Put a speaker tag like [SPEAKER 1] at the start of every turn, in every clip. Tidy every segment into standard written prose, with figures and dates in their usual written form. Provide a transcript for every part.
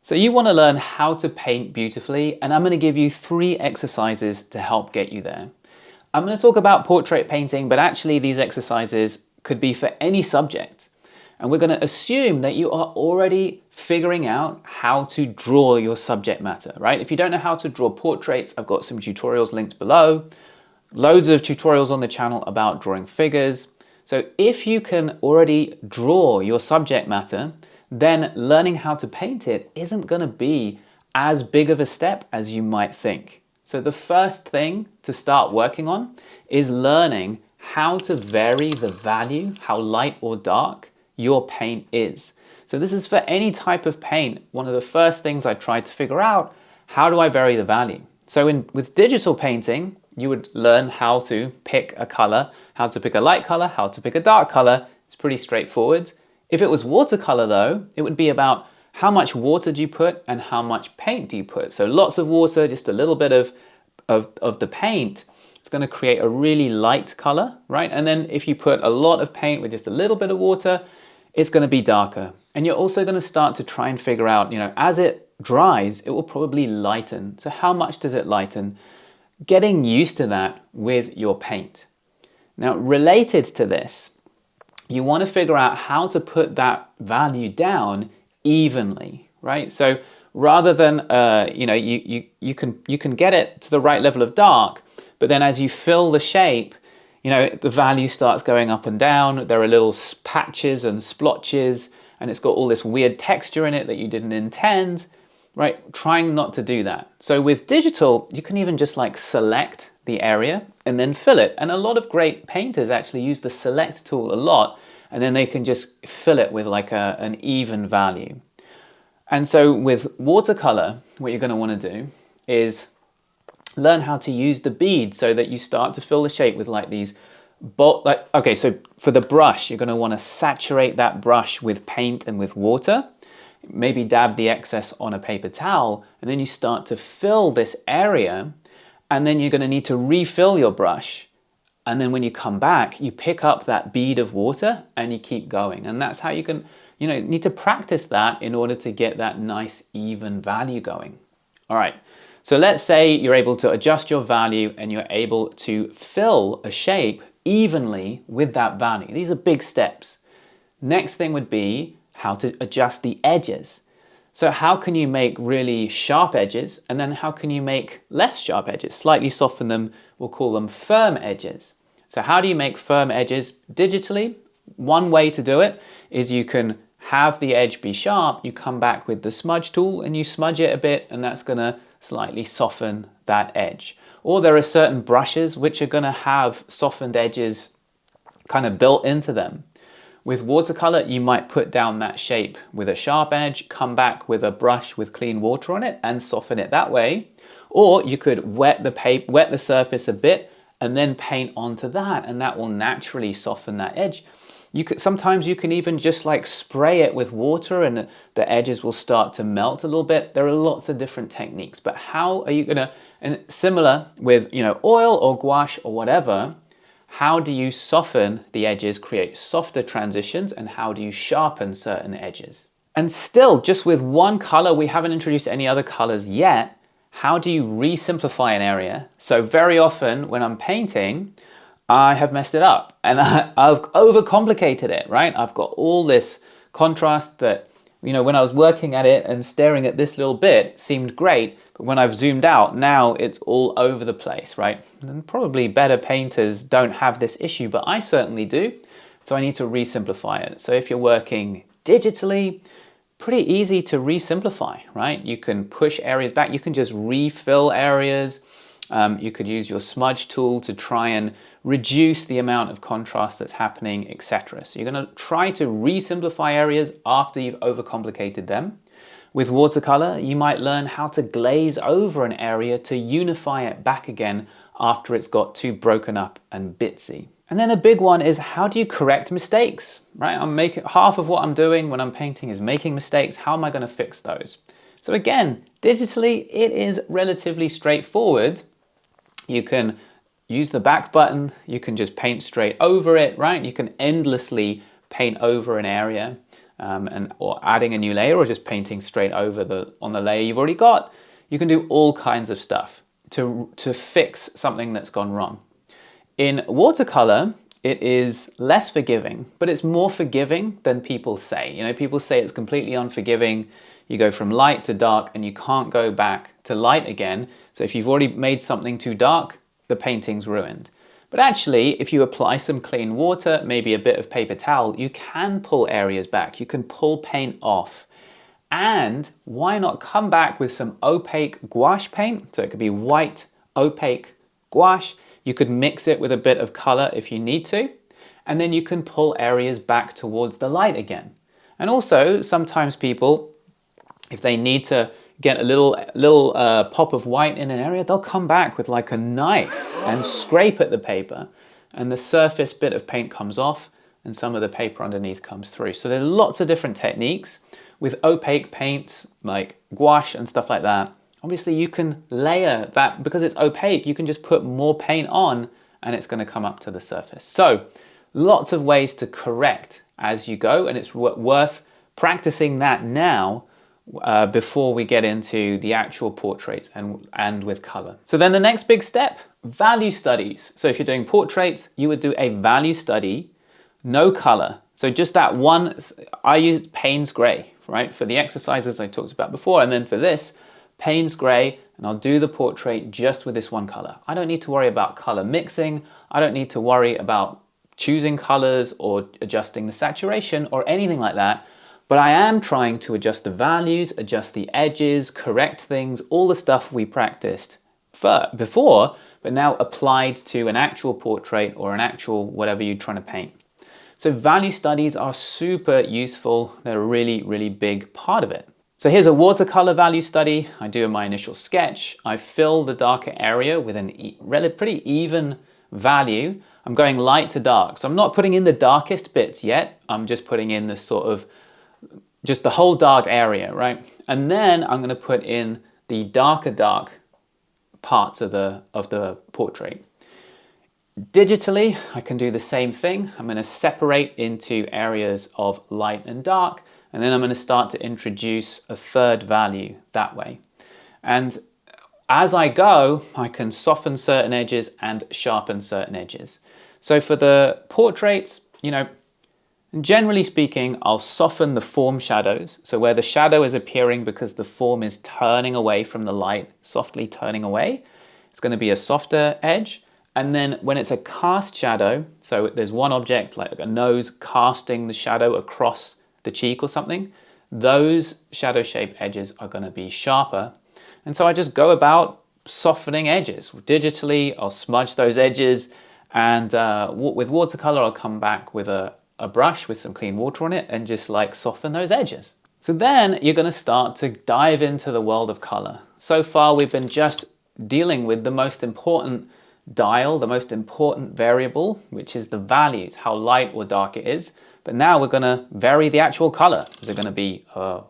[SPEAKER 1] So you want to learn how to paint beautifully, and I'm going to give you 3 exercises to help get you there. I'm going to talk about portrait painting, but actually these exercises could be for any subject. And we're going to assume that you are already figuring out how to draw your subject matter, right? If you don't know how to draw portraits, I've got some tutorials linked below. Loads of tutorials on the channel about drawing figures. So if you can already draw your subject matter, then learning how to paint it isn't going to be as big of a step as you might think. So the first thing to start working on is learning how to vary the value, how light or dark your paint is. So this is for any type of paint. One of the first things I tried to figure out, how do I vary the value? So with digital painting, you would learn how to pick a color, how to pick a light color, how to pick a dark color. It's pretty straightforward. If it was watercolor though, it would be about how much water do you put and how much paint do you put. So lots of water, just a little bit of the paint, it's going to create a really light color, right? And then if you put a lot of paint with just a little bit of water, it's going to be darker. And you're also going to start to try and figure out, as it dries, it will probably lighten. So how much does it lighten? Getting used to that with your paint. Now, related to this, you want to figure out how to put that value down evenly, right? So rather than, you can get it to the right level of dark, but then as you fill the shape, the value starts going up and down. There are little patches and splotches, and it's got all this weird texture in it that you didn't intend, right? Trying not to do that. So with digital, you can even just select the area and then fill it. And a lot of great painters actually use the select tool a lot, and then they can just fill it with an even value. And so with watercolor, what you're going to want to do is learn how to use the bead so that you start to fill the shape with these okay, so for the brush, you're going to want to saturate that brush with paint and with water. Maybe dab the excess on a paper towel, and then you start to fill this area, and then you're going to need to refill your brush. And then when you come back, you pick up that bead of water and you keep going. And that's how you can, need to practice that in order to get that nice even value going. All right, so let's say you're able to adjust your value and you're able to fill a shape evenly with that value. These are big steps. Next thing would be how to adjust the edges. So how can you make really sharp edges, and then how can you make less sharp edges? Slightly soften them, we'll call them firm edges. So how do you make firm edges digitally? One way to do it is you can have the edge be sharp, you come back with the smudge tool and you smudge it a bit, and that's gonna slightly soften that edge. Or there are certain brushes which are gonna have softened edges kind of built into them. With watercolor, you might put down that shape with a sharp edge, come back with a brush with clean water on it and soften it that way. Or you could wet the surface a bit and then paint onto that, and that will naturally soften that edge. Sometimes you can even just spray it with water and the edges will start to melt a little bit. There are lots of different techniques, but how are you gonna, and similar with oil or gouache or whatever, how do you soften the edges, create softer transitions, and how do you sharpen certain edges? And still, just with one color, we haven't introduced any other colors yet, how do you re-simplify an area? So very often when I'm painting, I have messed it up and I've overcomplicated it, right? I've got all this contrast that, when I was working at it and staring at this little bit seemed great, but when I've zoomed out, now it's all over the place, right? And probably better painters don't have this issue, but I certainly do. So I need to re-simplify it. So if you're working digitally, pretty easy to re-simplify, right? You can push areas back, you can just refill areas. You could use your smudge tool to try and reduce the amount of contrast that's happening, etc. So you're going to try to re-simplify areas after you've overcomplicated them. With watercolor, you might learn how to glaze over an area to unify it back again after it's got too broken up and bitsy. And then a big one is, how do you correct mistakes, right? Half of what I'm doing when I'm painting is making mistakes. How am I going to fix those? So again, digitally, it is relatively straightforward. You can use the back button, you can just paint straight over it, right? You can endlessly paint over an area. or adding a new layer, or just painting straight over on the layer you've already got. You can do all kinds of stuff to fix something that's gone wrong. In watercolor, it is less forgiving, but it's more forgiving than people say. You know, people say it's completely unforgiving. You go from light to dark and you can't go back to light again. So if you've already made something too dark, the painting's ruined. But actually, if you apply some clean water, maybe a bit of paper towel, you can pull areas back. You can pull paint off. And why not come back with some opaque gouache paint? So it could be white, opaque gouache. You could mix it with a bit of color if you need to. And then you can pull areas back towards the light again. And also, sometimes people, if they need to get a little pop of white in an area, they'll come back with like a knife and scrape at the paper, and the surface bit of paint comes off and some of the paper underneath comes through. So there are lots of different techniques with opaque paints like gouache and stuff like that. Obviously you can layer that, because it's opaque, you can just put more paint on and it's going to come up to the surface. So lots of ways to correct as you go, and it's worth practicing that now before we get into the actual portraits and with color. So then the next big step, value studies. So if you're doing portraits, you would do a value study, no color. So just that one, I use Payne's Gray, right? For the exercises I talked about before, and then for this, Payne's Gray, and I'll do the portrait just with this one color. I don't need to worry about color mixing. I don't need to worry about choosing colors or adjusting the saturation or anything like that. But I am trying to adjust the values, adjust the edges, correct things, all the stuff we practiced before, but now applied to an actual portrait or an actual whatever you're trying to paint. So value studies are super useful. They're a really, really big part of it. So here's a watercolor value study. I do my initial sketch. I fill the darker area with a pretty even value. I'm going light to dark. So I'm not putting in the darkest bits yet. I'm just putting in the sort of just the whole dark area, right? And then I'm going to put in the dark parts of the portrait. Digitally, I can do the same thing. I'm going to separate into areas of light and dark, and then I'm going to start to introduce a third value that way. And as I go, I can soften certain edges and sharpen certain edges. So for the portraits, you know, generally speaking, I'll soften the form shadows. So where the shadow is appearing because the form is turning away from the light, softly turning away, it's going to be a softer edge. And then when it's a cast shadow, so there's one object like a nose casting the shadow across the cheek or something, those shadow shape edges are going to be sharper. And so I just go about softening edges. Digitally, I'll smudge those edges, and with watercolor, I'll come back with a brush with some clean water on it and just like soften those edges. So then you're going to start to dive into the world of color. So far we've been just dealing with the most important dial, the most important variable, which is the values, how light or dark it is. But now we're going to vary the actual color. Is it going to be a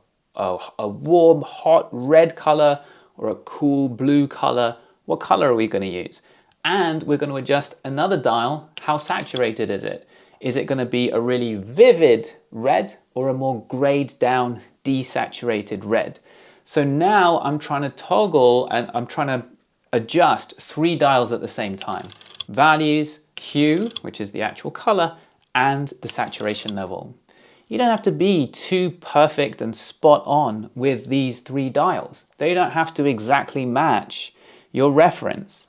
[SPEAKER 1] warm, hot red color or a cool blue color? What color are we going to use? And we're going to adjust another dial. How saturated is it? Is it going to be a really vivid red or a more grayed down, desaturated red? So now I'm trying to toggle and I'm trying to adjust 3 dials at the same time. Values, hue, which is the actual color, and the saturation level. You don't have to be too perfect and spot on with these 3 dials. They don't have to exactly match your reference.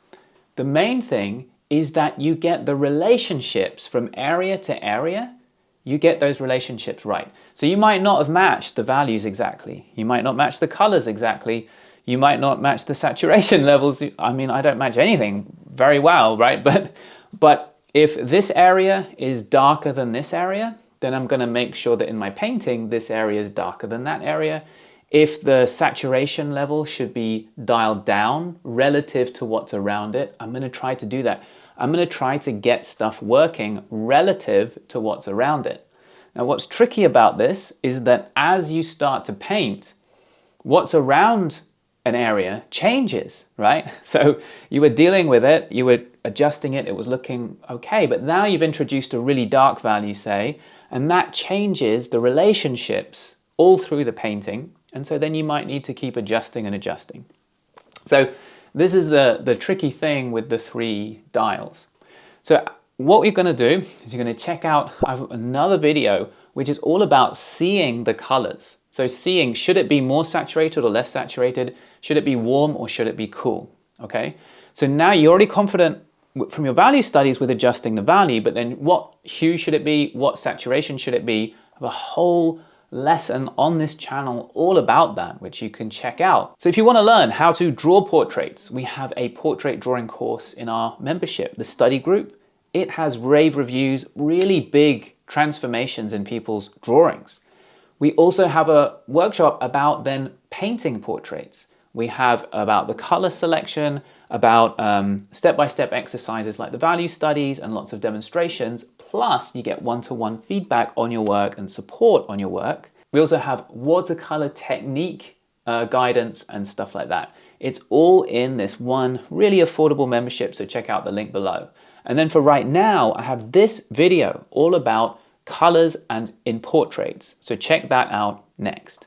[SPEAKER 1] The main thing is that you get the relationships from area to area. You get those relationships right. So you might not have matched the values exactly. You might not match the colors exactly. You might not match the saturation levels. I mean, I don't match anything very well, right? But if this area is darker than this area, then I'm going to make sure that in my painting, this area is darker than that area. If the saturation level should be dialed down relative to what's around it, I'm going to try to do that. I'm going to try to get stuff working relative to what's around it. Now, what's tricky about this is that as you start to paint, what's around an area changes, right? So you were dealing with it, you were adjusting it, it was looking okay, but now you've introduced a really dark value, say, And that changes the relationships all through the painting. And so then you might need to keep adjusting and adjusting. So this is the tricky thing with the 3 dials. So what we're going to do is you're going to check out another video which is all about seeing the colors. So seeing, should it be more saturated or less saturated? Should it be warm or should it be cool? Okay, so now you're already confident from your value studies with adjusting the value, but then what hue should it be? What saturation should it be? I have a whole lesson on this channel all about that, which you can check out. So if you want to learn how to draw portraits, we have a portrait drawing course in our membership, the study group. It has rave reviews, really big transformations in people's drawings. We also have a workshop about then painting portraits. We have about the color selection, about step-by-step exercises like the value studies and lots of demonstrations, plus you get one-to-one feedback on your work and support on your work. We also have watercolor technique guidance and stuff like that. It's all in this one really affordable membership, so check out the link below. And then for right now, I have this video all about colors and in portraits, so check that out next.